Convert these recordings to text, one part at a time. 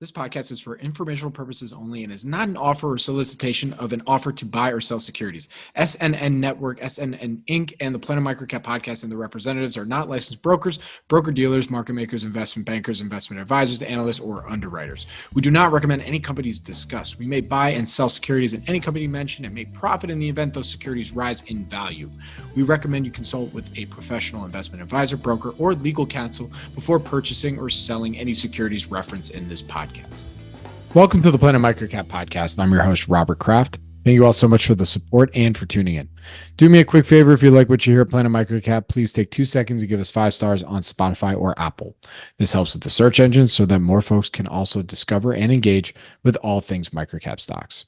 This podcast is for informational purposes only and is not an offer or solicitation of an offer to buy or sell securities. SNN Network, SNN Inc., and the Planet MicroCap Podcast and the representatives are not licensed brokers, broker-dealers, market makers, investment bankers, investment advisors, analysts, or underwriters. We do not recommend any companies discussed. We may buy and sell securities in any company mentioned and may profit in the event those securities rise in value. We recommend you consult with a professional investment advisor, broker, or legal counsel before purchasing or selling any securities referenced in this podcast. Welcome to the Planet MicroCap Podcast. I'm your host, Robert Kraft. Thank you all so much for the support and for tuning in. Do me a quick favor. If you like what you hear at Planet MicroCap, please take 2 seconds and give us 5 stars on Spotify or Apple. This helps with the search engines so that more folks can also discover and engage with all things microcap stocks.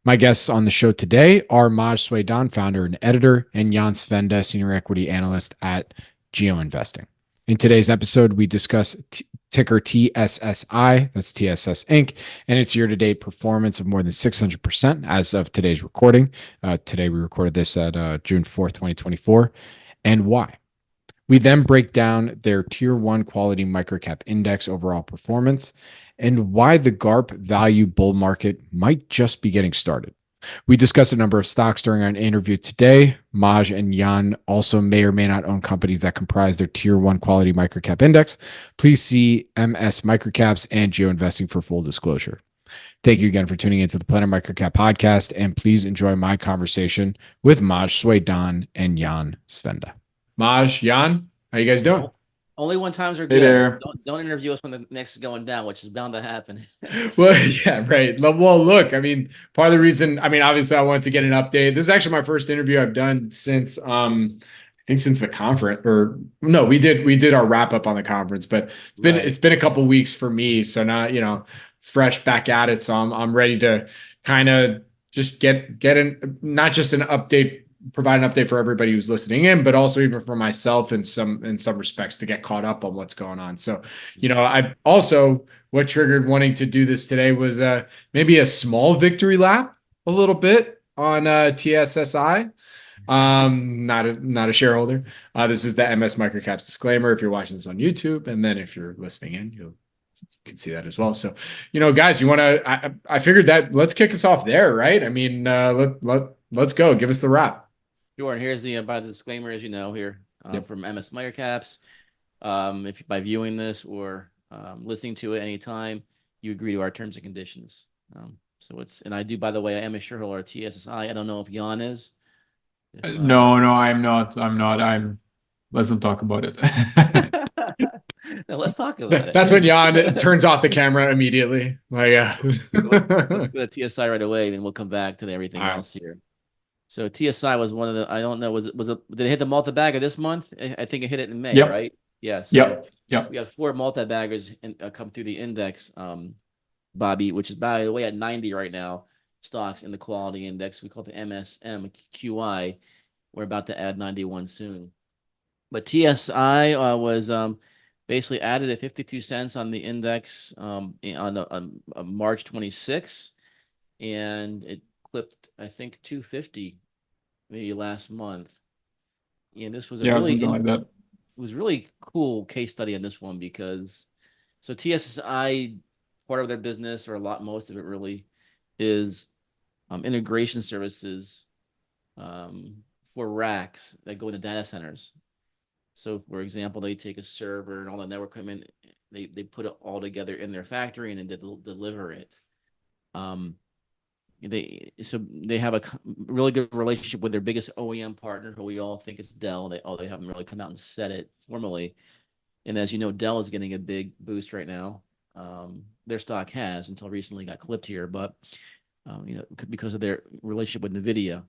My guests on the show today are Maj Soueidan, founder and editor, and Jan Svenda, senior equity analyst at Geoinvesting. In today's episode, we discuss ticker TSSI, that's TSS Inc., and its year-to-date performance of more than 600% as of today's recording. Today, we recorded this at June 4th, 2024, and why. We then break down their Tier 1 quality microcap index overall performance and why the GARP value bull market might just be getting started. We discuss a number of stocks during our interview today. Maj and Jan also may or may not own companies that comprise their Tier 1 quality microcap index. Please see MS MicroCaps and Geoinvesting for full disclosure. Thank you again for tuning into the Planet MicroCap Podcast, and please enjoy my conversation with Maj Soueidan and Jan Svenda. Maj, Jan, how you guys doing? Only when times are good. Hey there. Don't interview us when the next is going down, which is bound to happen. Well, yeah, right. Well, look, I mean, part of the reason, obviously I wanted to get an update. This is actually my first interview I've done since, I think since the conference, or no, we did our wrap up on the conference, but it's been a couple weeks for me. So now, fresh back at it. So I'm ready to kind of just get in, not just an update, provide an update for everybody who's listening in, but also even for myself in some respects to get caught up on what's going on. So, I've also, what triggered wanting to do this today was maybe a small victory lap a little bit on TSSI. Not a shareholder. This is the MS MicroCaps disclaimer if you're watching this on YouTube, and then if you're listening in, you can see that as well. So, guys, I figured that let's kick us off there, right? I mean, let's go. Give us the wrap. Sure, and here's the by the disclaimer, as you know, here from MS MicroCaps. If by viewing this or listening to it anytime, you agree to our terms and conditions. And I do, by the way, I am a shareholder at TSSI. I don't know if Jan is. No, I'm not. Let's not talk about it. No, let's talk about it. That's when Jan turns off the camera immediately. Like, yeah. let's go to TSI right away, and we'll come back to everything else here. So TSI was one of the, I don't know, did it hit the multi-bagger this month? I think it hit it in May, right? Yes. Yeah, yep. We got 4 multi-baggers come through the index, Bobby, which is, by the way, at 90 right now, stocks in the quality index. We call it the MSM QI. We're about to add 91 soon. But TSI was basically added at 52 cents on the index on March 26th, and it clipped, I think, 250 maybe last month. And this was was really cool case study on this one, because TSSI, part of their business, or most of it really, is integration services for racks that go into data centers. So, for example, they take a server and all the network equipment, they put it all together in their factory and then deliver it. They have a really good relationship with their biggest OEM partner, who we all think is Dell. They haven't really come out and said it formally. And as you know, Dell is getting a big boost right now. Their stock has, until recently, got clipped here, but because of their relationship with NVIDIA,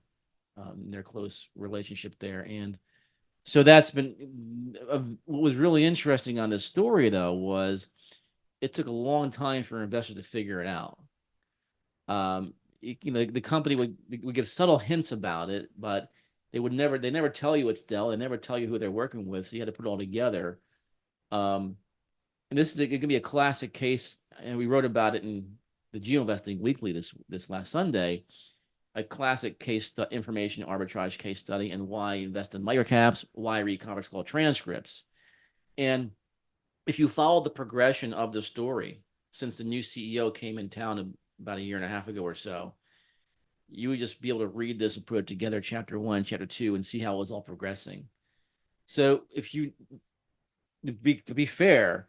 their close relationship there. And so that's been what was really interesting on this story, though, was it took a long time for investors to figure it out. The company would give subtle hints about it, but they never tell you it's Dell. They never tell you who they're working with. So you had to put it all together. And it can be a classic case, and we wrote about it in the Geoinvesting Weekly this last Sunday. A classic information arbitrage case study, and why invest in microcaps, why read conference call transcripts. And if you follow the progression of the story, since the new CEO came in town about a year and a half ago or so, you would just be able to read this and put it together, chapter 1, chapter 2, and see how it was all progressing. So to be fair,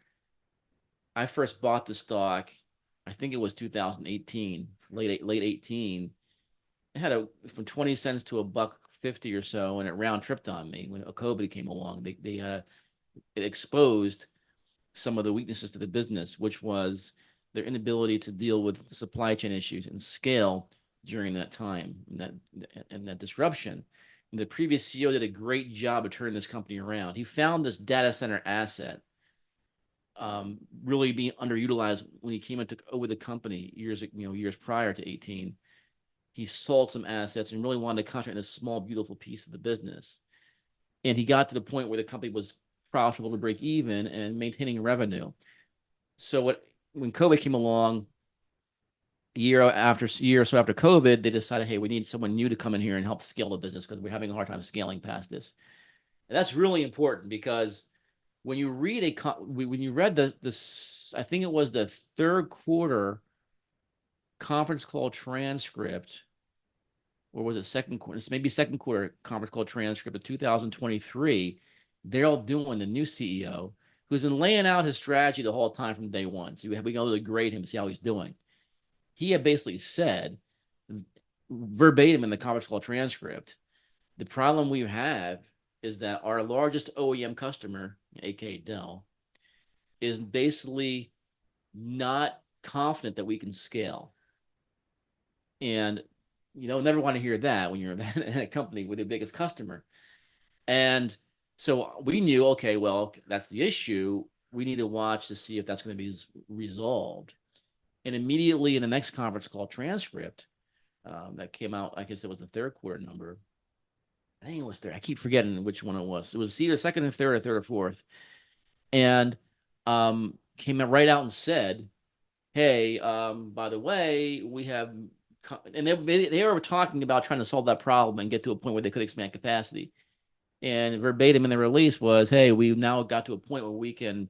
I first bought the stock, I think it was 2018, late 18. It had from 20 cents to $1.50 or so, and it round tripped on me when COVID came along. It exposed some of the weaknesses to the business, which was their inability to deal with the supply chain issues and scale during that time and that disruption. And the previous CEO did a great job of turning this company around. He found this data center asset really being underutilized when he came and took over the company years prior to 18. He sold some assets and really wanted to concentrate on a small, beautiful piece of the business. And he got to the point where the company was profitable to break even and maintaining revenue. So when COVID came along, a year or so after COVID, they decided, hey, we need someone new to come in here and help scale the business because we're having a hard time scaling past this. And that's really important because when you read I think it was the third quarter conference call transcript, or was it second quarter? It's maybe second quarter conference call transcript of 2023. Daryl Doolin, the new CEO, who's been laying out his strategy the whole time from day one. So we go to grade him, see how he's doing. He had basically said verbatim in the conference call transcript, the problem we have is that our largest OEM customer, aka Dell, is basically not confident that we can scale. And you never want to hear that when you're in a company with your biggest customer. And so we knew, okay, well, that's the issue. We need to watch to see if that's going to be resolved. And immediately in the next conference call transcript that came out, I guess it was the third quarter number. I think it was third. I keep forgetting which one it was. It was either second and third or fourth. And came right out and said, hey, by the way, we have, and they were talking about trying to solve that problem and get to a point where they could expand capacity. And verbatim in the release was, hey, we've now got to a point where we can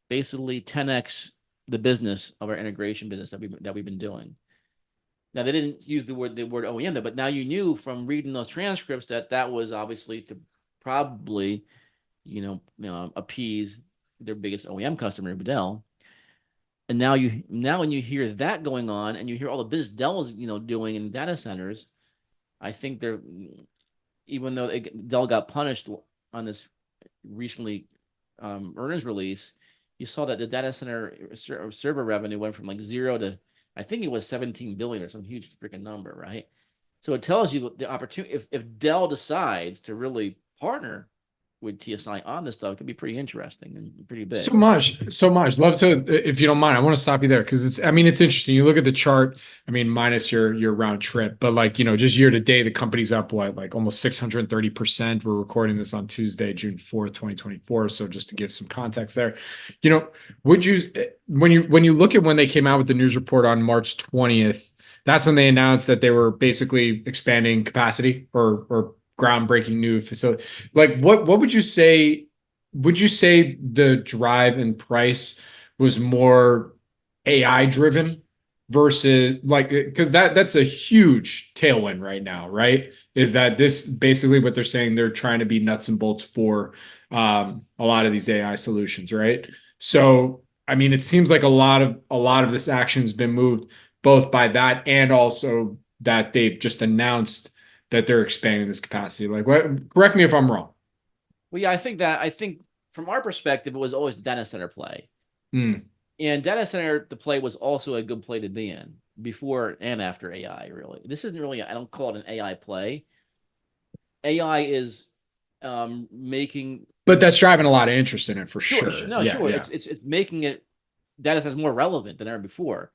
basically 10x the business of our integration business that we've been doing. Now they didn't use the word OEM there, but now you knew from reading those transcripts that was obviously to probably, appease their biggest OEM customer, Dell. And now when you hear that going on and you hear all the business Dell is doing in data centers, I think they're, even though Dell got punished on this recently earnings release, you saw that the data center server revenue went from like 0 to, I think it was 17 billion or some huge freaking number, right? So it tells you the opportunity. If Dell decides to really partner with TSSI on this stuff, it could be pretty interesting and pretty big. So much. Love to, if you don't mind, I want to stop you there because it's interesting. You look at the chart, minus your round trip, but just year to date, the company's up like almost 630%. We're recording this on Tuesday, June 4th, 2024. So just to give some context there, would you, when you look at when they came out with the news report on March 20th, that's when they announced that they were basically expanding capacity or groundbreaking new facility. Like what would you say? Would you say the drive in price was more AI driven versus because that's a huge tailwind right now, right? Is that this basically what they're saying? They're trying to be nuts and bolts for a lot of these AI solutions, right? So it seems like a lot of this action has been moved both by that and also that they've just announced that they're expanding this capacity. Correct me if I'm wrong. Well, yeah, I think from our perspective, it was always the data center play. And data center, the play was also a good play to be in before and after AI, really. This isn't really, I don't call it an AI play. AI is making... But that's driving a lot of interest in it for sure. No, yeah, sure. Yeah. It's making it, data centers more relevant than ever before,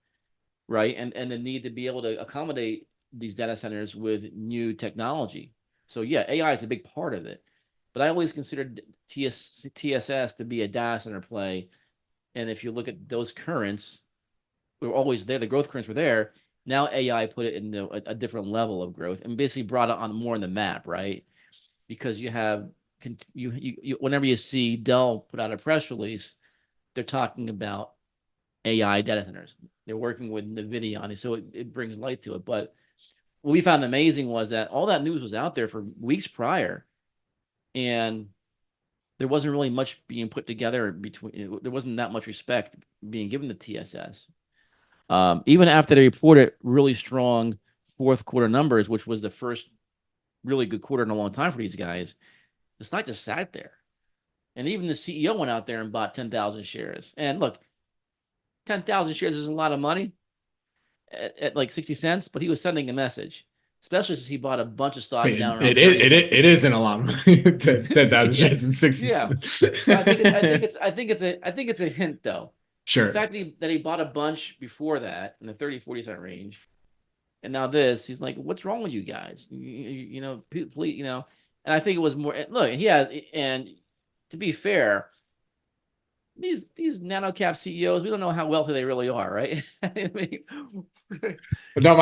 right? And the need to be able to accommodate these data centers with new technology. So yeah, AI is a big part of it. But I always considered TSS to be a data center play. And if you look at those currents, we were always there. The growth currents were there. Now AI put it into a different level of growth and basically brought it on more on the map, right? Because you have, whenever you see Dell put out a press release, they're talking about AI data centers. They're working with NVIDIA on it, so it brings light to it. But what we found amazing was that all that news was out there for weeks prior, and there wasn't really much being put together between. There wasn't that much respect being given to TSS. Even after they reported really strong fourth quarter numbers, which was the first really good quarter in a long time for these guys, the stock just sat there. And even the CEO went out there and bought 10,000 shares. And look, 10,000 shares is a lot of money at like 60 cents, but he was sending a message, especially since he bought a bunch of stock down around 30 cents. It isn't a lot of money. 10,000 shares in 60 cents. I think it's a hint though. Sure. The fact that he bought a bunch before that in the 30, 40 cent range. And now he's like, what's wrong with you guys? You know, please, you know, and I think it was more, look, and to be fair, these nano cap CEOs, we don't know how wealthy they really are, right? I mean, no,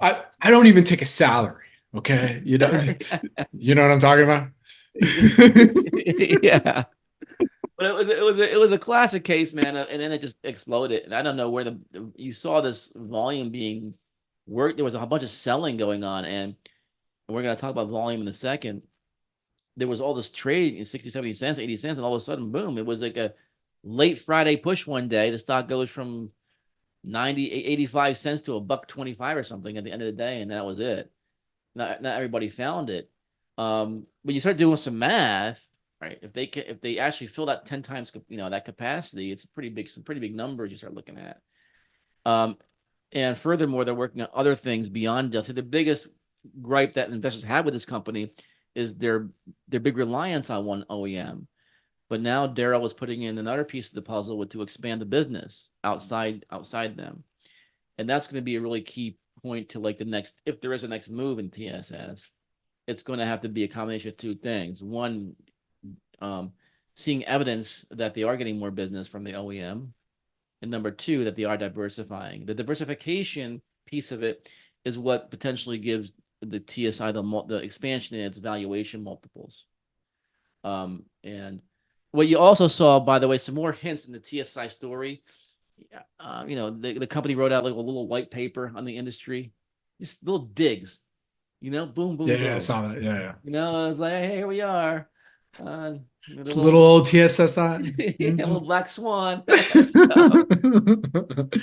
I don't even take a salary. Okay, you know what I'm talking about. Yeah, but it was a classic case, man, and then it just exploded. And I don't know where you saw this volume being worked. There was a bunch of selling going on, and we're going to talk about volume in a second. There was all this trade in 60, 70 cents, 80 cents, and all of a sudden, boom, it was like a late Friday push one day. The stock goes from 90, 85 cents to $1.25 or something at the end of the day, and that was it. Not everybody found it. When you start doing some math, right? If they actually fill that 10 times, you know, that capacity, it's some pretty big numbers you start looking at. And furthermore, they're working on other things beyond Dell. So the biggest gripe that investors have with this company is their big reliance on one OEM. But now Daryl was putting in another piece of the puzzle to expand the business outside them. And that's going to be a really key point to like the next, if there is a next move in TSS, it's going to have to be a combination of two things. One, seeing evidence that they are getting more business from the OEM. And number two, that they are diversifying. The diversification piece of it is what potentially gives the TSI the expansion in its valuation multiples. And what you also saw, by the way, some more hints in the TSI story. You know, the company wrote out like a little white paper on the industry, just little digs. You know, boom, boom, yeah, boom. I saw that. Yeah. You know, it's like, hey, here we are. It's a little old TSSI. Yeah, a little black swan. So,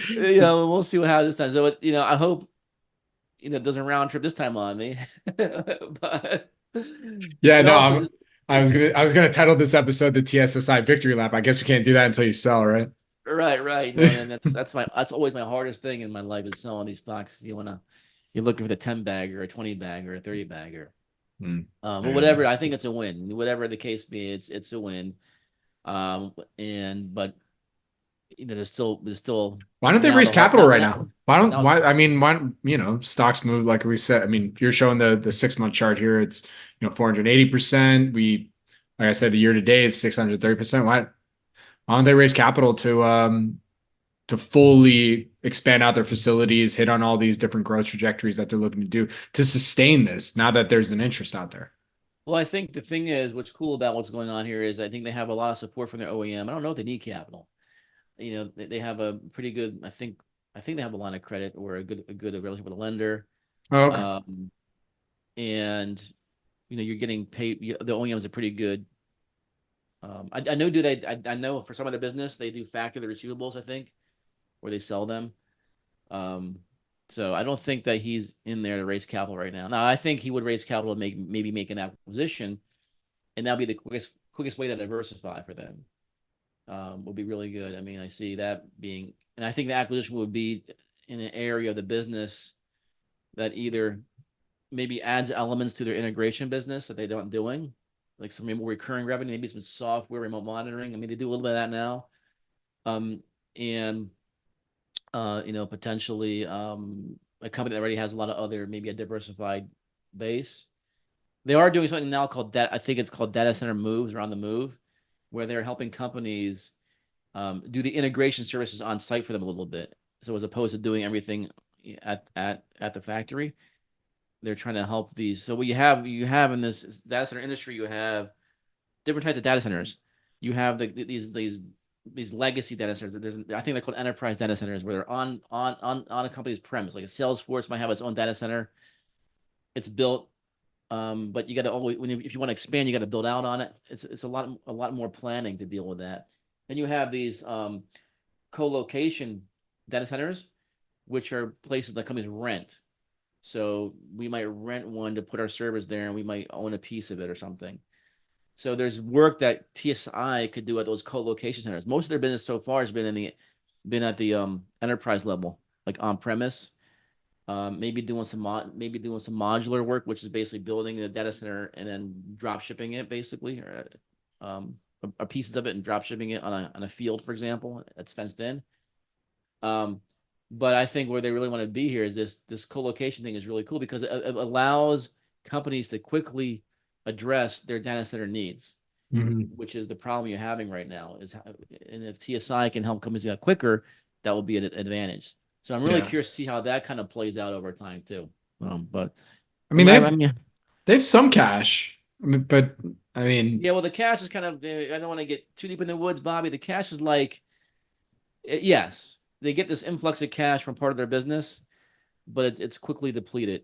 you know, we'll see what happens this time. So, you know, I hope, you know, it doesn't round trip this time on me. But yeah, no, I was gonna title this episode the TSSI Victory Lap. I guess we can't do that until you sell, right? Right. No, and that's always my hardest thing in my life is selling these stocks. You're looking for the 10 bagger, a 20 bagger, a 30 bagger. But whatever, I think it's a win. Whatever the case be, it's a win. But you know, there's still. Why don't they raise capital right now? You know, stocks move like we said. I mean, you're showing the 6-month chart here. It's 480%. Like I said, the year to date it's 630%. Why don't they raise capital to fully expand out their facilities, hit on all these different growth trajectories that they're looking to do to sustain this now that there's an interest out there? Well, I think the thing is, what's cool about what's going on here is I think they have a lot of support from their OEM. I don't know if they need capital. You know, they have a pretty good, I think they have a line of credit or a good relationship with a lender. Oh, okay. And you know, you're getting paid. The OEMs are pretty good. I know for some of the business they do factor the receivables, I think, where they sell them. So I don't think that he's in there to raise capital right now. Now I think he would raise capital to maybe make an acquisition, and that'll be the quickest way to diversify for them. Would be really good. I mean, I see that being, and I think the acquisition would be in an area of the business that either maybe adds elements to their integration business that they don't doing, like some more recurring revenue, maybe some software, remote monitoring. I mean, they do a little bit of that now. You know, potentially a company that already has a lot of other, maybe a diversified base. They are doing something now called I think it's called data center moves or on the move, where they're helping companies do the integration services on site for them a little bit. So as opposed to doing everything at the factory, they're trying to help these. So what you have in this data center industry, you have different types of data centers. You have these these legacy data centers. I think they're called enterprise data centers, where they're on a company's premise. Like a Salesforce might have its own data center. It's built, but you got to always, if you want to expand, you got to build out on it. It's a lot more planning to deal with that. And you have these co-location data centers, which are places that companies rent. So we might rent one to put our servers there, and we might own a piece of it or something. So there's work that TSSI could do at those co-location centers. Most of their business so far has been at the enterprise level, like on premise. Maybe doing some modular work, which is basically building a data center and then drop shipping it, basically, or pieces of it and drop shipping it on a field, for example, that's fenced in. But I think where they really want to be here is this co-location thing is really cool, because it allows companies to quickly address their data center needs, which is the problem you're having right now. And if TSI can help companies do that quicker, that will be an advantage. So I'm really curious to see how that kind of plays out over time too. But I mean, they have some cash, but I mean, yeah. Well, the cash is kind of. I don't want to get too deep in the woods, Bobby. The cash is like, yes, they get this influx of cash from part of their business, but it's quickly depleted.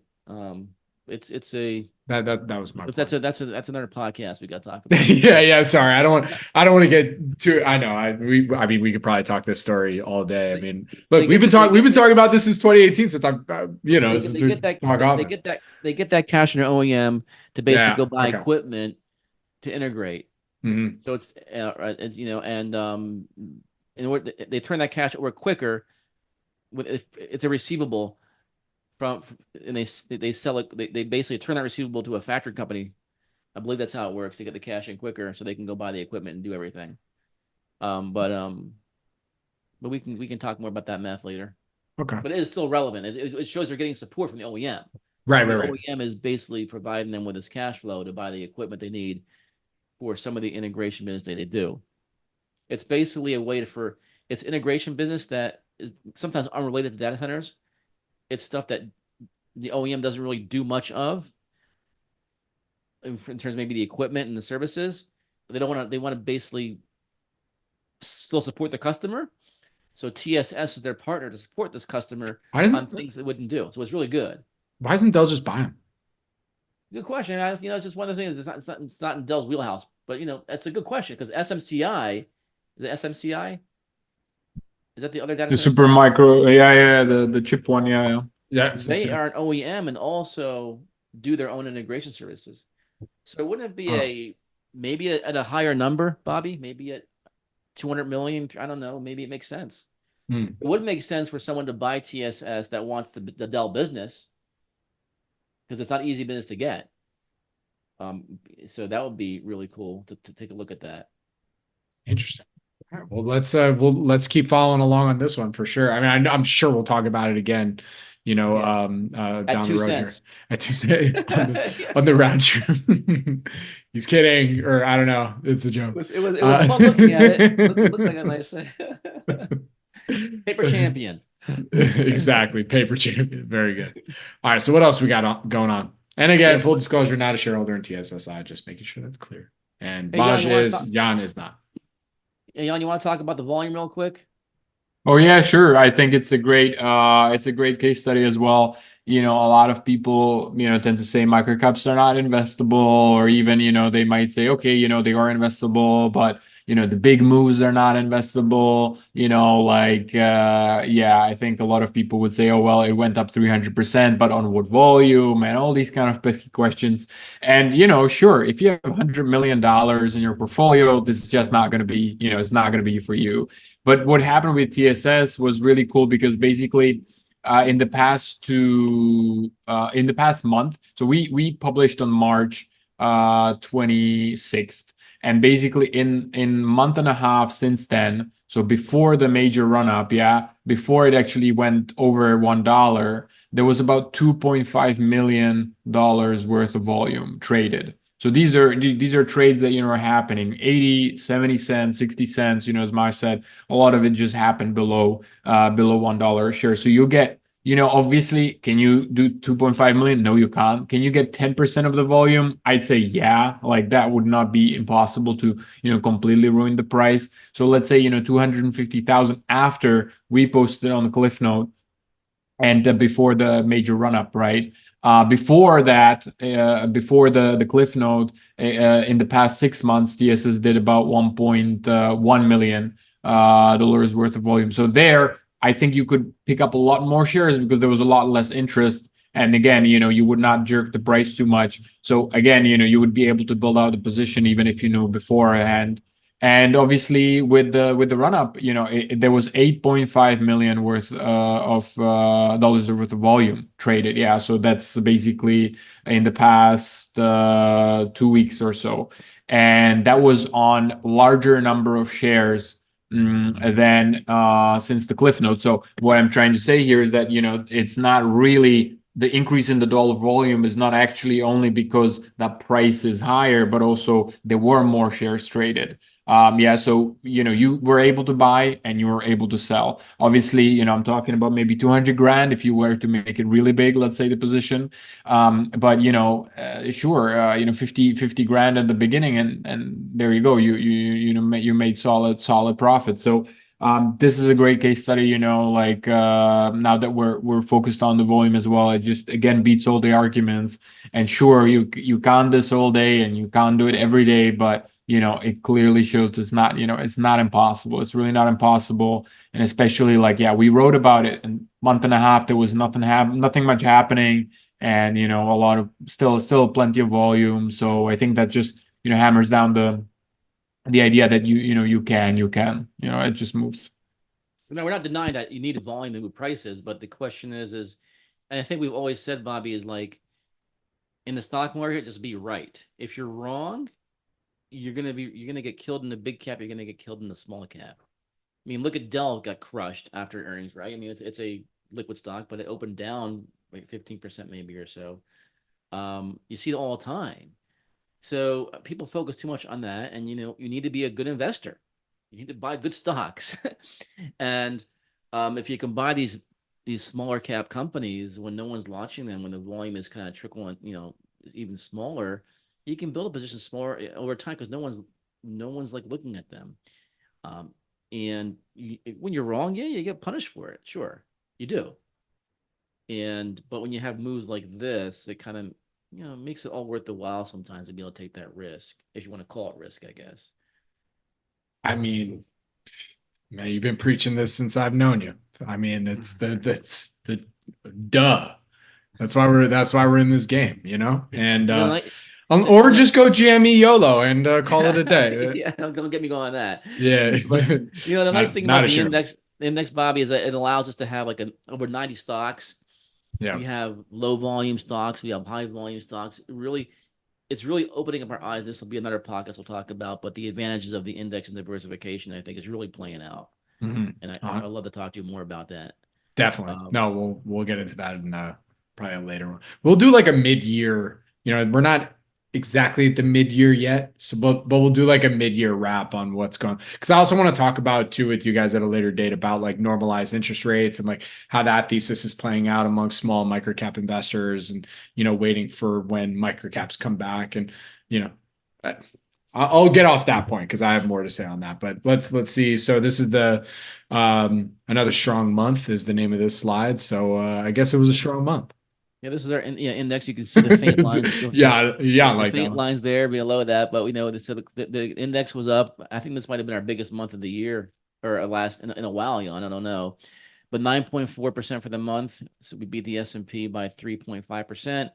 It's a that was my. That's another podcast we got to talk about. yeah. Sorry, I don't want to get too. I know. I mean, we could probably talk this story all day. I mean, look, we've been talking about this since 2018. Since they get that cash in their OEM to basically go buy equipment to integrate. So it's and in order they turn that cash over quicker. It's a receivable. And they sell it. They basically turn that receivable to a factory company. I believe that's how it works. They get the cash in quicker, so they can go buy the equipment and do everything. But we can talk more about that math later. Okay. But it is still relevant. It shows they're getting support from the OEM. Right. The OEM is basically providing them with this cash flow to buy the equipment they need for some of the integration business they do. It's basically a way it's integration business that is sometimes unrelated to data centers. It's stuff that the OEM doesn't really do much of in terms of maybe the equipment and the services. But they want to basically still support the customer. So TSS is their partner to support this customer on things they wouldn't do. So it's really good. Why doesn't Dell just buy them? Good question. It's just one of those things. It's not in Dell's wheelhouse, but that's a good question, because SMCI, is it SMCI? Is that the other data the center? super micro? Yeah, the chip one. Yeah. They are an OEM and also do their own integration services. So wouldn't it be maybe at a higher number, Bobby? Maybe at 200 million? I don't know. Maybe it makes sense. It would make sense for someone to buy TSS that wants the Dell business, because it's not easy business to get. So that would be really cool to take a look at that. Interesting. All right, well, let's keep following along on this one for sure. I mean, I'm sure we'll talk about it again, down the road here. At 2 cents on the round trip. He's kidding, or I don't know. It's a joke. It was fun looking at it. It looked like a nice paper champion. Exactly, paper champion. Very good. All right, so what else we got going on? And again, full disclosure, not a shareholder in TSSI. Just making sure that's clear. And Maj Jan is not. Jan, you want to talk about the volume real quick? Oh yeah, sure. I think it's a great case study as well. A lot of people, tend to say microcaps are not investable, or even, they might say, okay, they are investable, but the big moves are not investable. I think a lot of people would say, oh, well, it went up 300%, but on what volume, and all these kind of pesky questions. And, sure, if you have $100 million in your portfolio, this is just not going to be, it's not going to be for you. But what happened with TSS was really cool, because basically in the past month, so we published on March 26th. And basically in month and a half since then, so before the major run up, before it actually went over $1, there was about $2.5 million worth of volume traded. So these are trades that are happening 80, 70 cents, 60 cents, as Maj said, a lot of it just happened below $1 a share. So you get obviously, can you do 2.5 million? No, you can't. Can you get 10% of the volume? I'd say yeah. Like that would not be impossible to, completely ruin the price. So let's say, 250,000 after we posted on the Cliff Note and before the major run up, right? Before that, before the Cliff Note, in the past 6 months, TSS did about 1.1 million dollars worth of volume. So there, I think you could pick up a lot more shares because there was a lot less interest. And again, you would not jerk the price too much. So again, you would be able to build out the position even if you knew beforehand. And obviously, with the run up, there was 8.5 million worth of dollars worth of volume traded. Yeah, so that's basically in the past 2 weeks or so, and that was on larger number of shares than since the Cliff Note. So what I'm trying to say here is that it's not really the increase in the dollar volume is not actually only because that price is higher, but also there were more shares traded. So you were able to buy and you were able to sell. Obviously, I'm talking about maybe 200 grand if you were to make it really big, let's say the position. But sure, 50 grand at the beginning, and there you go. You made solid profit. So this is a great case study, now that we're focused on the volume as well, it just again beats all the arguments. And sure, you can't this all day and you can't do it every day, but it clearly shows it's not, it's not impossible. It's really not impossible. And especially we wrote about it in a month and a half, there was nothing much happening, and a lot of still plenty of volume. So I think that just hammers down the idea that you can, it just moves. No, we're not denying that you need a volume to move prices, but the question is, and I think we've always said, Bobby, is like in the stock market, just be right. If you're wrong, you're gonna get killed in the big cap. You're gonna get killed in the small cap. I mean, look at Dell got crushed after earnings, right? I mean, it's a liquid stock, but it opened down like 15% maybe or so. You see it all the time. So people focus too much on that, and you need to be a good investor. You need to buy good stocks, and if you can buy these smaller cap companies when no one's watching them, when the volume is kind of trickling, even smaller, you can build a position smaller over time because no one's like looking at them. And when you're wrong, yeah, you get punished for it. Sure, you do. But when you have moves like this, it kind of makes it all worth the while sometimes to be able to take that risk, if you want to call it risk, I guess. I mean, man, you've been preaching this since I've known you. I mean, that's the duh. That's why we're in this game, and or just go GME YOLO and call it a day. Yeah, don't get me going on that. Yeah, but the nice thing about the index, Bobby, is that it allows us to have like over 90 stocks. Yeah, we have low volume stocks, we have high volume stocks. It's really opening up our eyes. This will be another podcast we'll talk about, but the advantages of the index and diversification, I think, is really playing out. Mm-hmm. And I'd love to talk to you more about that. Definitely. No, we'll get into that in probably later on. We'll do like a mid-year. We're not exactly at the mid-year yet, so but we'll do like a mid-year wrap on what's going. Because I also want to talk about too with you guys at a later date about like normalized interest rates and like how that thesis is playing out among small microcap investors, and waiting for when microcaps come back. And I'll get off that point because I have more to say on that. But let's see. So this is the another strong month is the name of this slide. So I guess it was a strong month. Yeah, this is our index. You can see the faint lines. The faint lines there below that. But we know the index was up. I think this might have been our biggest month of the year or last in a while, Jan. I don't know, but 9.4% for the month. So we beat the S&P by 3.5%.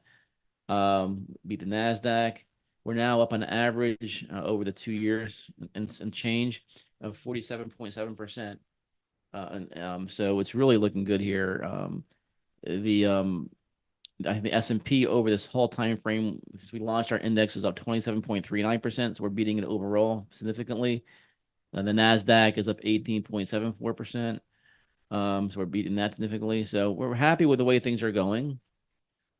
Beat the Nasdaq. We're now up on average over the 2 years and change of 47.7%. So it's really looking good here. I think the S&P over this whole time frame since we launched our index is up 27.39%. So we're beating it overall significantly. And the Nasdaq is up 18.74%. So we're beating that significantly. So we're happy with the way things are going.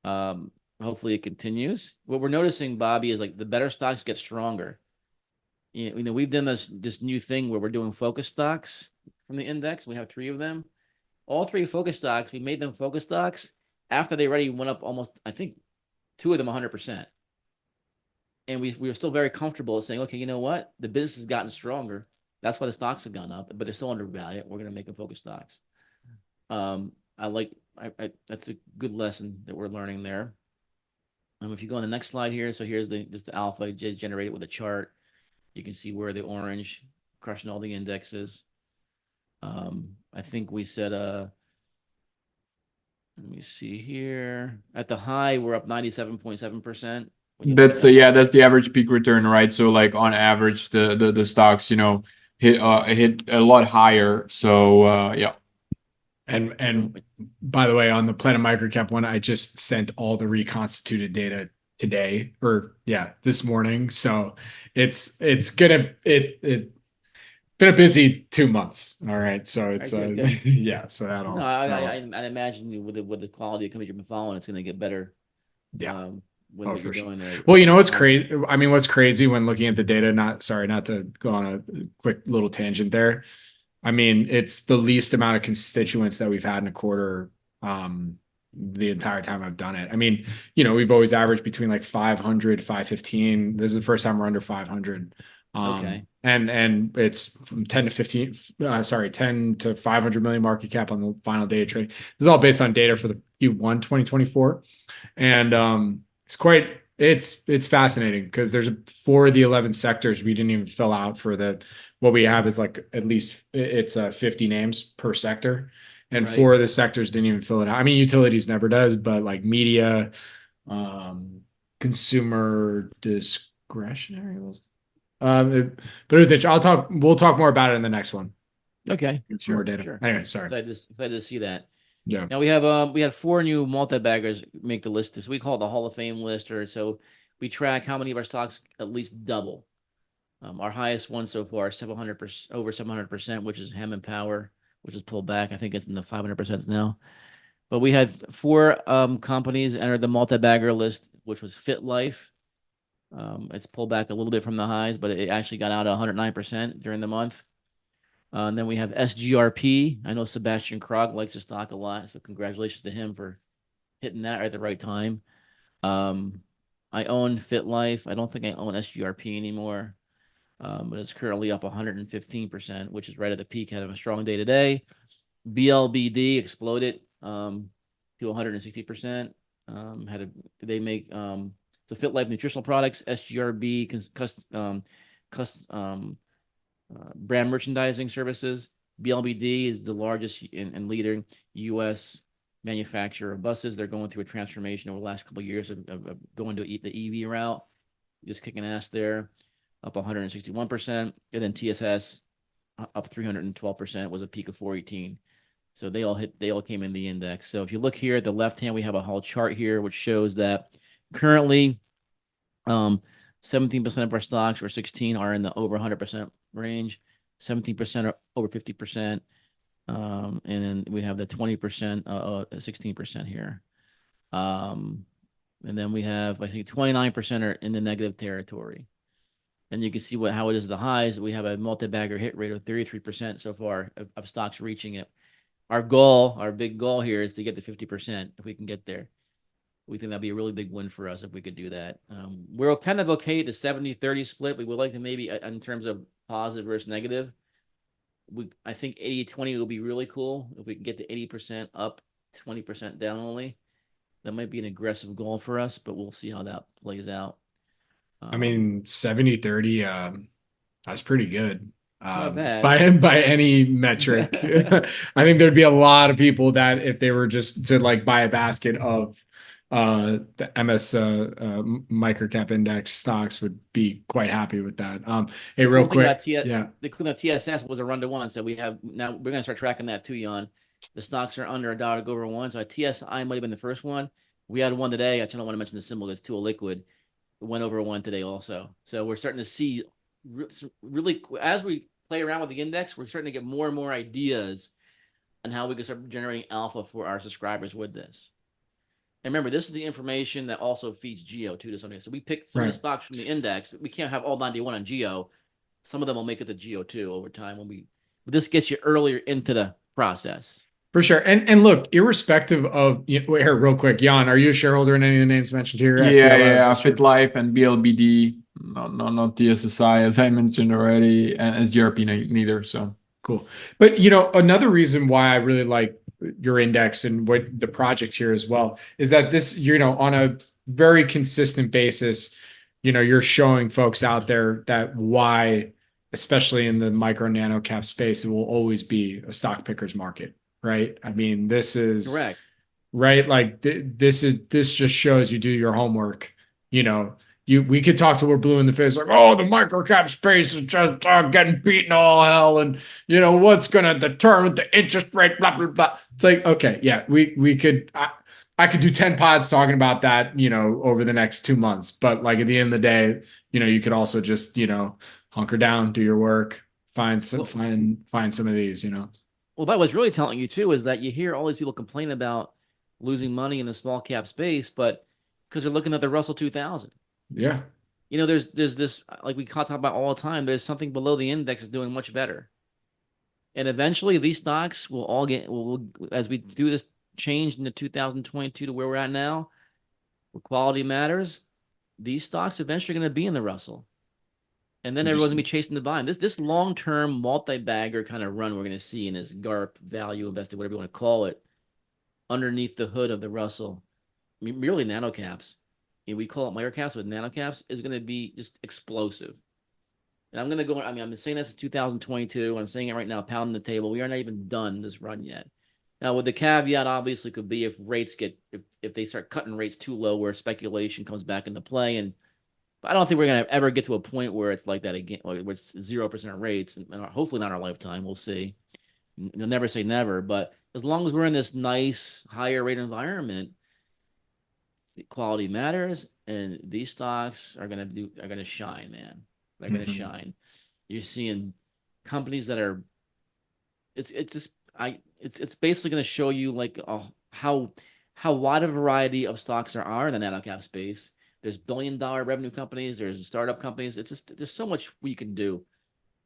Hopefully it continues. What we're noticing, Bobby, is like the better stocks get stronger. We've done this new thing where we're doing focus stocks from the index. We have 3 of them. all three focus stocks, we made them focus stocks after they already went up almost, I think, two of them 100%. And we were still very comfortable saying, okay, you know what? The business has gotten stronger. That's why the stocks have gone up, but they're still undervalued. We're going to make them focus stocks. That's a good lesson that we're learning there. If you go on the next slide here, so here's just the alpha generated with a chart. You can see where the orange crushing all the indexes. I think we said, let me see here. At the high, we're up 97.7%. That's the average peak return, right? So like on average, the stocks, hit a lot higher. So yeah. And by the way, on the Planet MicroCap one, I just sent all the reconstituted data today, this morning. So it's been a busy 2 months. All right. So it's yeah. So that'll. No, I imagine with the quality of companies you've been following, it's going to get better. Yeah. With what you're doing there. Well, what's crazy? I mean, what's crazy when looking at the data? Not to go on a quick little tangent there. I mean, it's the least amount of constituents that we've had in a quarter the entire time I've done it. I mean, we've always averaged between like 500, 515. This is the first time we're under 500. Okay. And it's from 10 to 500 million market cap on the final day of trade. This is all based on data for the Q1 2024. And it's fascinating because there's 4 of the 11 sectors we didn't even fill out for what we have is like at least it's 50 names per sector, and right. 4 of the sectors didn't even fill it out. I mean, utilities never does, but like media, consumer discretionary was. But it was interesting. We'll talk more about it in the next one. Okay. Some more data. Sure. Anyway, sorry. Excited to see that. Yeah. Now we had 4 new multi-baggers make the list. So we call it the Hall of Fame list, or so we track how many of our stocks at least double. Our highest one so far, 700%, over 700%, which is Hem and Power, which is pulled back. I think it's in the 500% now. But we had 4 companies enter the multi-bagger list, which was FitLife. It's pulled back a little bit from the highs, but it actually got out at 109% during the month. And then we have SGRP. I know Sebastian Krog likes the stock a lot, so congratulations to him for hitting that at the right time. I own FitLife. I don't think I own SGRP anymore, but it's currently up 115%, which is right at the peak. Had a strong day today. BLBD exploded to 160%. They make so FitLife nutritional products, SGRB brand merchandising services. BLBD is the largest and leading U.S. manufacturer of buses. They're going through a transformation over the last couple of years of going to the EV route. Just kicking ass there, up 161%. And then TSS up 312%, was a peak of 418. So they all came in the index. So if you look here at the left hand, we have a whole chart here which shows that currently 17% of our stocks, or 16, are in the over 100% range. 17% are over 50%. And then we have the 20%, 16% here. And then we have, I think, 29% are in the negative territory. And you can see how it is at the highs. We have a multi-bagger hit rate of 33% so far of stocks reaching it. Our big goal here is to get to 50% if we can get there. We think that'd be a really big win for us if we could do that. We're kind of okay at the 70-30 split. We would like to maybe, in terms of positive versus negative, I think 80-20 would be really cool if we can get to 80% up, 20% down only. That might be an aggressive goal for us, but we'll see how that plays out. I mean, 70-30, that's pretty good. Not bad. By any metric. I think there'd be a lot of people that if they were just to like buy a basket of the MS MicroCap index stocks would be quite happy with that. Hey, real quick. The TSS was a run to 1. So we're going to start tracking that too, Jan. The stocks are under $1 to go over 1. So TSI might have been the first one. We had one today. I don't want to mention the symbol. It's too liquid. It went over 1 today also. So we're starting to see really, as we play around with the index, we're starting to get more and more ideas on how we can start generating alpha for our subscribers with this. And remember, this is the information that also feeds Geo too to something. So we pick some of the stocks from the index. We can't have all 91 on Geo. Some of them will make it to Geo too over time. But this gets you earlier into the process. For sure. And look, irrespective of, here, real quick, Jan, are you a shareholder in any of the names mentioned here? Yeah, FitLife and BLBD, not TSSI, as I mentioned already, and SGRP neither. So cool. But another reason why I really like your index and what the project here as well is that this, on a very consistent basis, you're showing folks out there that why, especially in the micro nano cap space, it will always be a stock picker's market, right? I mean, this is correct, right? Like this just shows you do your homework. We could talk till we're blue in the face, like, oh, the microcap space is just getting beaten all hell, and what's gonna determine the interest rate, blah blah blah. It's like, okay, yeah, we could. I could do 10 pods talking about that, over the next 2 months. But like at the end of the day, you could also just, hunker down, do your work, find some of these, Well, that was really telling you too is that you hear all these people complain about losing money in the small cap space, but because they're looking at the Russell 2000. Yeah. There's this, like we talk about all the time, there's something below the index is doing much better. And eventually these stocks will all as we do this change into 2022 to where we're at now, where quality matters, these stocks eventually going to be in the Russell. And then everyone's going to be chasing the volume. This long-term multi-bagger kind of run we're going to see in this GARP value investing, whatever you want to call it, underneath the hood of the Russell, I mean, really nano caps. We call it microcaps, but nano caps is going to be just explosive. And I'm going to go, I mean, I'm saying this is 2022. I'm saying it right now, pounding the table. We are not even done this run yet. Now, with the caveat, obviously, could be if rates if they start cutting rates too low, where speculation comes back into play. And I don't think we're going to ever get to a point where it's like that again, where it's 0% rates, and hopefully not our lifetime. We'll see. You'll never say never, but as long as we're in this nice higher rate environment, quality matters, and these stocks are going to shine, man. They're going to shine. You're seeing companies that are. It's basically going to show you like how wide a variety of stocks there are in the nano cap space. There's billion-dollar revenue companies. There's startup companies. It's just there's so much we can do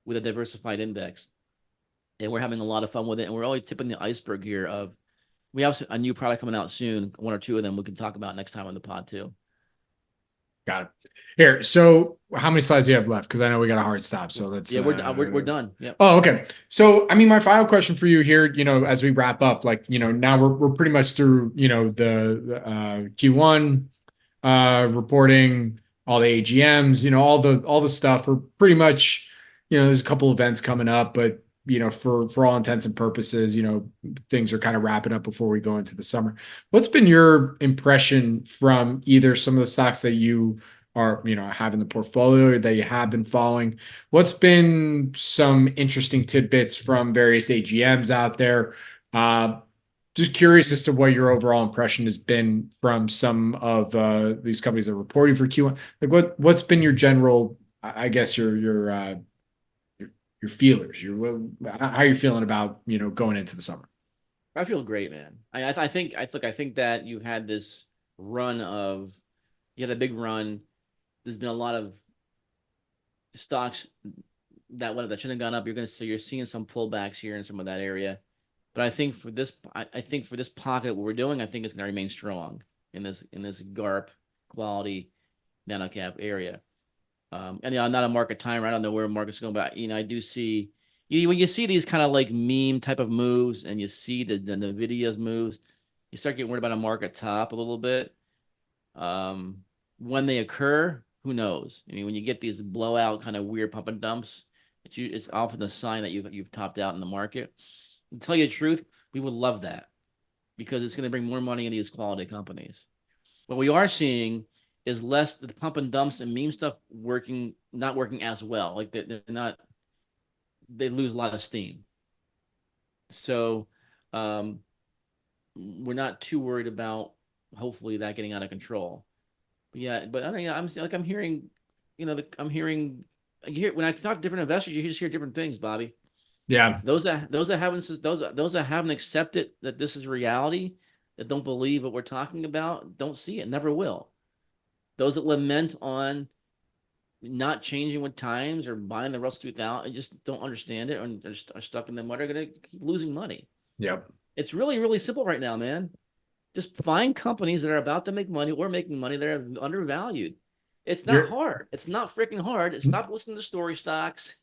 with a diversified index, and we're having a lot of fun with it. And we're only tipping the iceberg here. We have a new product coming out soon. One or two of them we can talk about next time on the pod too. Got it. Here, so how many slides do you have left? Because I know we got a hard stop. So let's. Yeah, we're done. Yeah. Oh, okay. So I mean, my final question for you here, as we wrap up, like now we're pretty much through the Q1 reporting, all the AGMs, all the stuff. We're pretty much there's a couple events coming up, but for all intents and purposes, things are kind of wrapping up before we go into the summer. What's been your impression from either some of the stocks that you are, have in the portfolio that you have been following? What's been some interesting tidbits from various AGMs out there? Just curious as to what your overall impression has been from some of these companies that are reporting for Q1. Like what's been your general, I guess your feelers, how you're feeling about going into the summer? I feel great, man. I think that you had this run of you had a big run. There's been a lot of stocks that shouldn't have gone up. You're seeing some pullbacks here in some of that area. But I think for this pocket, what we're doing, I think it's going to remain strong in this GARP quality nano cap area. And I'm not a market timer. I don't know where the market's going, but I do see when you see these kind of like meme type of moves, and you see the Nvidia's moves, you start getting worried about a market top a little bit. When they occur, who knows? I mean, when you get these blowout kind of weird pump and dumps, it's often a sign that you've topped out in the market. To tell you the truth, we would love that because it's going to bring more money into these quality companies. What we are seeing is less the pump and dumps and meme stuff not working as well. Like they lose a lot of steam. So we're not too worried about hopefully that getting out of control. But yeah, but I mean, I'm hearing, when I talk to different investors, you just hear different things, Bobby. Yeah. Those that haven't accepted that this is reality, that don't believe what we're talking about, don't see it, never will. Those that lament on not changing with times or buying the Russell 2000 just don't understand it and are stuck in the mud are going to keep losing money. Yep. It's really, really simple right now, man. Just find companies that are about to make money or making money that are undervalued. It's not hard. It's not freaking hard. Stop listening to story stocks,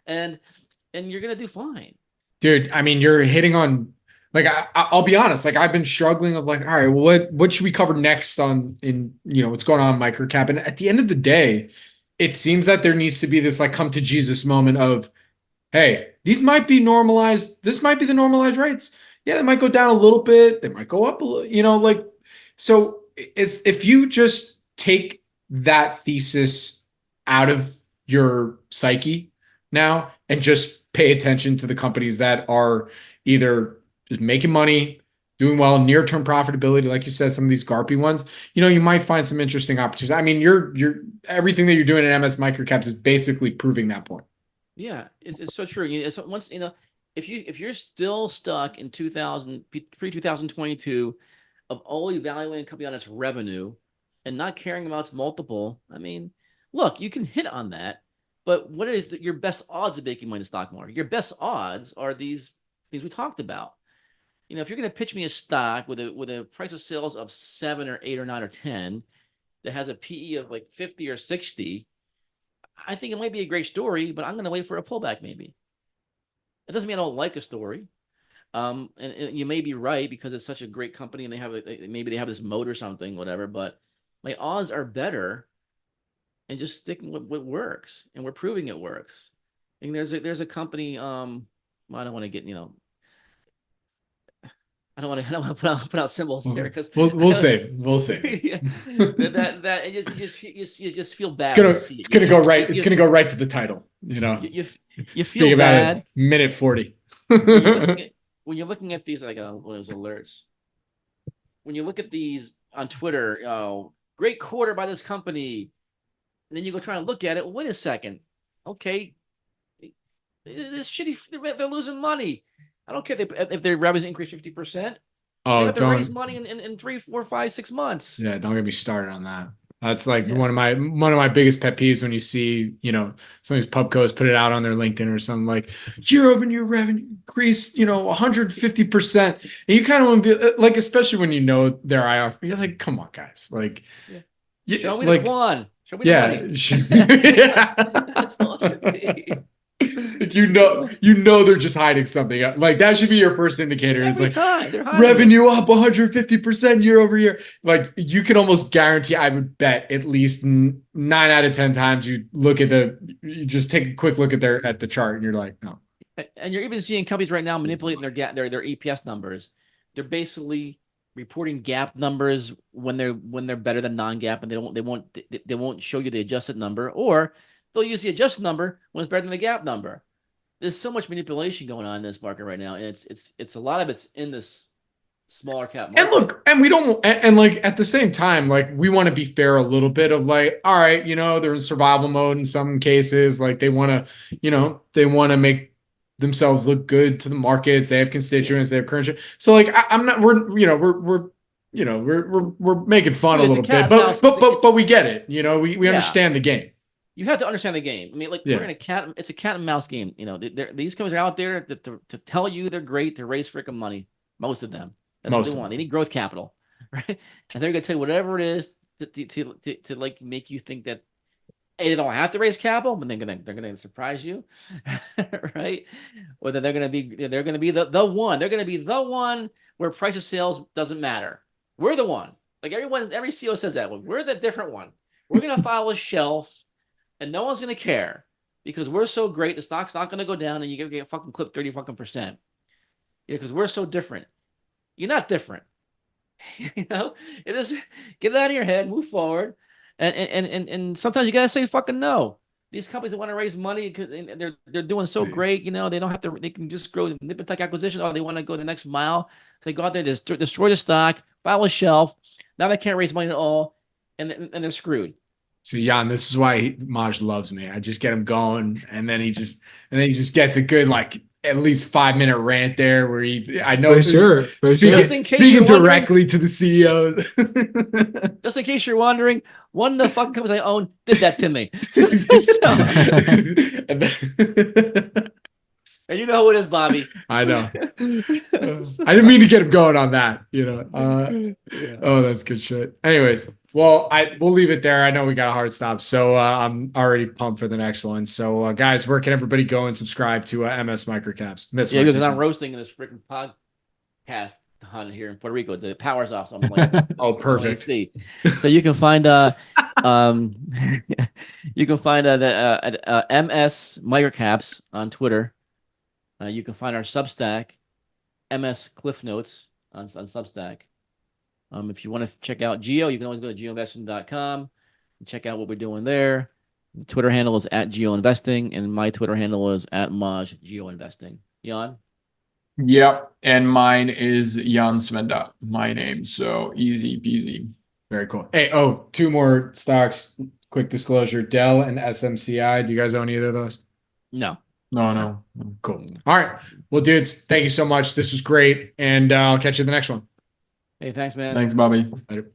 and you're gonna do fine. Dude, I mean, you're hitting on, like, I'll be honest, like, I've been struggling of like, all right, what should we cover next in what's going on in microcap? And at the end of the day, it seems that there needs to be this like come to Jesus moment of, hey, these might be normalized. This might be the normalized rates. Yeah, they might go down a little bit. They might go up a little, like, so if you just take that thesis out of your psyche now and just pay attention to the companies that are either just making money, doing well, near-term profitability, like you said, some of these GARPy ones, you might find some interesting opportunities. I mean, you're everything that you're doing at MS MicroCaps is basically proving that point. Yeah, it's so true. It's once if you're still stuck in pre-2022 of only valuing a company on its revenue and not caring about its multiple, I mean, look, you can hit on that, but what is your best odds of making money in the stock market? Your best odds are these things we talked about. If you're going to pitch me a stock with a price of sales of 7 or 8 or 9 or 10 that has a PE of like 50 or 60, I think it might be a great story, but I'm going to wait for a pullback maybe. It doesn't mean I don't like a story. And you may be right because it's such a great company and maybe they have this moat or something, whatever, but my odds are better and just sticking with what works, and we're proving it works. And there's a company, I don't want to get, I don't want to put out symbols there because we'll save. Yeah, that you just feel bad. It's gonna go right. It's gonna go right to the title. You Speak feel about bad. It, minute 40. when you're looking at these, like one of those alerts, when you look at these on Twitter, great quarter by this company, and then you go try and look at it. Wait a second, okay, this shitty. They're losing money. I don't care if their revenues increase 50%. Oh, they have to raise money in 3, 4, 5, 6 months. Yeah, don't get me started on that. That's like one of my biggest pet peeves when you see, some of these pubcos put it out on their LinkedIn or something like year-over-year revenue increased, 150%. And you kind of want to be like, especially when their IR, you're like, come on, guys. Like, show me the Quan. Show me the money. That's all it should be. They're just hiding something. Like that should be your first indicator. Is like revenue up 150% year over year. Like you can almost guarantee, I would bet at least 9 out of 10 times you just take a quick look at the chart and you're like, no. And you're even seeing companies right now manipulating their EPS numbers. They're basically reporting GAAP numbers when they're better than non-GAAP, and they won't show you the adjusted number, or they'll use the adjusted number when it's better than the GAAP number. There's so much manipulation going on in this market right now, and it's a lot of it's in this smaller cap market. And look, and we don't, and like at the same time, like we want to be fair a little bit of like, all right, they're in survival mode in some cases. Like they want to make themselves look good to the markets. They have constituents, they have current. So like we're making fun a little bit, but we get it. We understand the game. You have to understand the game. I mean, like we're in it's a cat and mouse game. These companies are out there to tell you they're great to raise freaking money. Most of them. That's what they want. They need growth capital, right? And they're going to tell you whatever it is to like make you think that they don't have to raise capital, but they're gonna surprise you, right? Or that they're gonna be the one. They're gonna be the one where price of sales doesn't matter. We're the one. Like every CEO says that. We're the different one. We're gonna file a shelf, and no one's gonna care because we're so great. The stock's not gonna go down, and you're gonna get fucking clipped 30%. Because we're so different. You're not different. It is. Get it out of your head. Move forward. And sometimes you gotta say fucking no. These companies that want to raise money because they're doing so great, they don't have to. They can just grow nip and tuck acquisitions, or they want to go the next mile. So they go out there, destroy the stock, file a shelf. Now they can't raise money at all, and they're screwed. See, Jan, this is why Maj loves me. I just get him going, and then he just gets a good at least 5-minute rant there where I know for sure. Speaking directly to the CEOs. Just in case you're wondering, one of the fucking companies I own did that to me. And you know who it is, Bobby. I know. I didn't mean to get him going on that, Oh, that's good shit. Anyways, well, we'll leave it there. I know we got a hard stop, so I'm already pumped for the next one. So, guys, where can everybody go and subscribe to MS MicroCaps? Yeah, because I'm roasting in this freaking podcast hunt here in Puerto Rico. The power's off, so I'm like, oh, perfect. See, so you can find the MS MicroCaps on Twitter. You can find our Substack, MS Cliff Notes on Substack. If you want to check out Geo, you can always go to geoinvesting.com and check out what we're doing there. The Twitter handle is @geoinvesting, and my Twitter handle is @Maj Geoinvesting. Jan? Yep. And mine is Jan Svenda, my name. So easy peasy. Very cool. Hey, two more stocks. Quick disclosure, Dell and SMCI. Do you guys own either of those? No. No. Cool. All right. Well, dudes, thank you so much. This was great. And I'll catch you in the next one. Hey, thanks, man. Thanks, Bobby. Later.